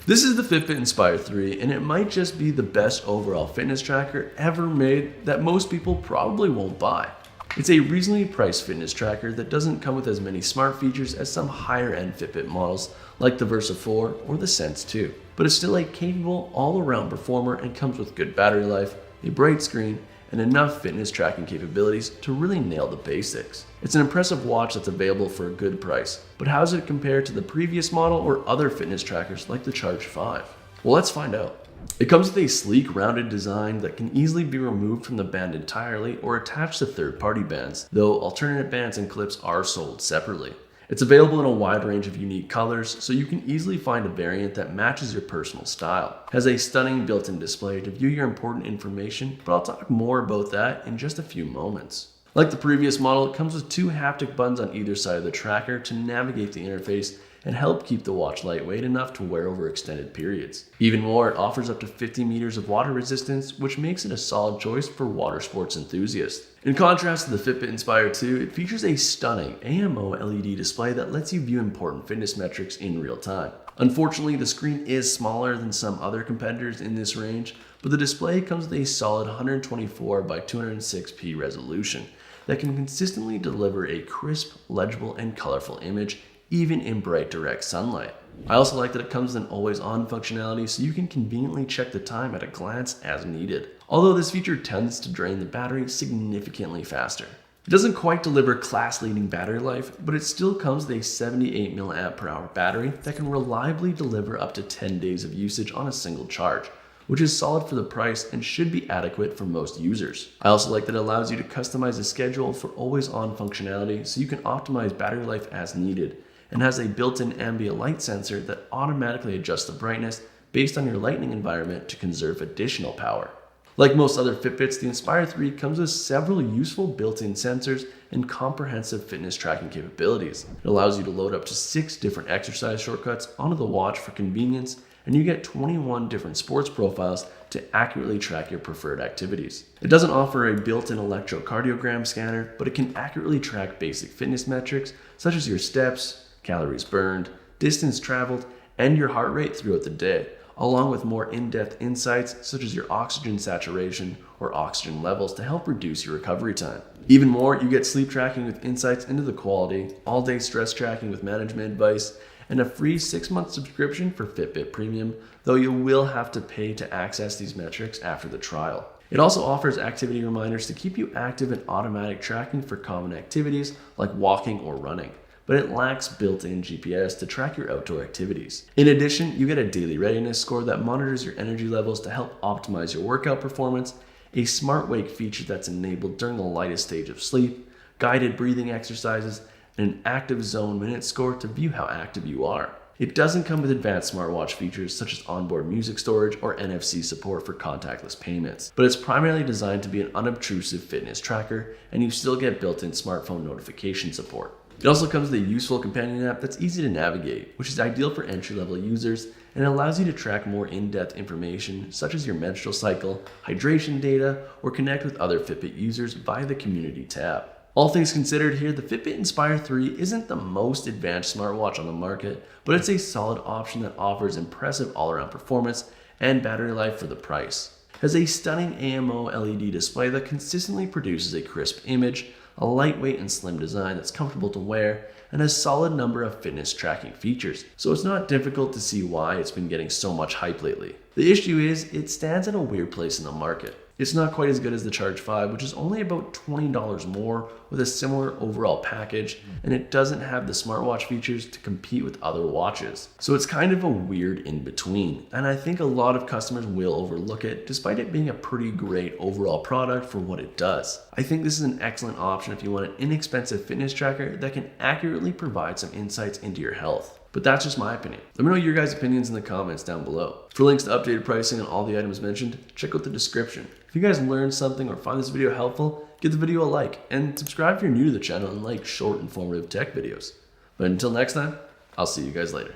This is the Fitbit Inspire 3, and it might just be the best overall fitness tracker ever made that most people probably won't buy. It's a reasonably priced fitness tracker that doesn't come with as many smart features as some higher end Fitbit models like the Versa 4 or the Sense 2, but it's still a capable all-around performer and comes with good battery life, a bright screen, and enough fitness tracking capabilities to really nail the basics. It's an impressive watch that's available for a good price, but how does it compare to the previous model or other fitness trackers like the Charge 5? Well, let's find out. It comes with a sleek, rounded design that can easily be removed from the band entirely or attached to third-party bands, though alternate bands and clips are sold separately. It's available in a wide range of unique colors, so you can easily find a variant that matches your personal style. It has a stunning built-in display to view your important information, but I'll talk more about that in just a few moments. Like the previous model, it comes with 2 haptic buttons on either side of the tracker to navigate the interface and help keep the watch lightweight enough to wear over extended periods. Even more, it offers up to 50 meters of water resistance, which makes it a solid choice for water sports enthusiasts. In contrast to the Fitbit Inspire 2, it features a stunning AMO LED display that lets you view important fitness metrics in real time. Unfortunately, the screen is smaller than some other competitors in this range, but the display comes with a solid 124 by 206p resolution that can consistently deliver a crisp, legible, and colorful image even in bright direct sunlight. I also like that it comes with an always-on functionality so you can conveniently check the time at a glance as needed, although this feature tends to drain the battery significantly faster. It doesn't quite deliver class-leading battery life, but it still comes with a 78 mAh battery that can reliably deliver up to 10 days of usage on a single charge, which is solid for the price and should be adequate for most users. I also like that it allows you to customize the schedule for always-on functionality so you can optimize battery life as needed, and has a built-in ambient light sensor that automatically adjusts the brightness based on your lighting environment to conserve additional power. Like most other Fitbits, the Inspire 3 comes with several useful built-in sensors and comprehensive fitness tracking capabilities. It allows you to load up to 6 different exercise shortcuts onto the watch for convenience, and you get 21 different sports profiles to accurately track your preferred activities. It doesn't offer a built-in electrocardiogram scanner, but it can accurately track basic fitness metrics such as your steps, calories burned, distance traveled, and your heart rate throughout the day, along with more in-depth insights such as your oxygen saturation or oxygen levels to help reduce your recovery time. Even more, you get sleep tracking with insights into the quality, all-day stress tracking with management advice, and a free 6-month subscription for Fitbit Premium, though you will have to pay to access these metrics after the trial. It also offers activity reminders to keep you active and automatic tracking for common activities like walking or running, but it lacks built-in GPS to track your outdoor activities. In addition, you get a daily readiness score that monitors your energy levels to help optimize your workout performance, a smart wake feature that's enabled during the lightest stage of sleep, guided breathing exercises, and an active zone minute score to view how active you are. It doesn't come with advanced smartwatch features such as onboard music storage or NFC support for contactless payments, but it's primarily designed to be an unobtrusive fitness tracker, and you still get built-in smartphone notification support. It also comes with a useful companion app that's easy to navigate, which is ideal for entry-level users, and it allows you to track more in-depth information such as your menstrual cycle, hydration data, or connect with other Fitbit users via the Community tab. All things considered here, the Fitbit Inspire 3 isn't the most advanced smartwatch on the market, but it's a solid option that offers impressive all-around performance and battery life for the price. It has a stunning AMO LED display that consistently produces a crisp image, a lightweight and slim design that's comfortable to wear, and a solid number of fitness tracking features, so it's not difficult to see why it's been getting so much hype lately. The issue is, it stands in a weird place in the market. It's not quite as good as the Charge 5, which is only about $20 more with a similar overall package, and it doesn't have the smartwatch features to compete with other watches. So it's kind of a weird in-between, and I think a lot of customers will overlook it despite it being a pretty great overall product for what it does. I think this is an excellent option if you want an inexpensive fitness tracker that can accurately provide some insights into your health. But that's just my opinion. Let me know your guys' opinions in the comments down below. For links to updated pricing on all the items mentioned, check out the description. If you guys learned something or find this video helpful, give the video a like, and subscribe if you're new to the channel and like short, informative tech videos. But until next time, I'll see you guys later.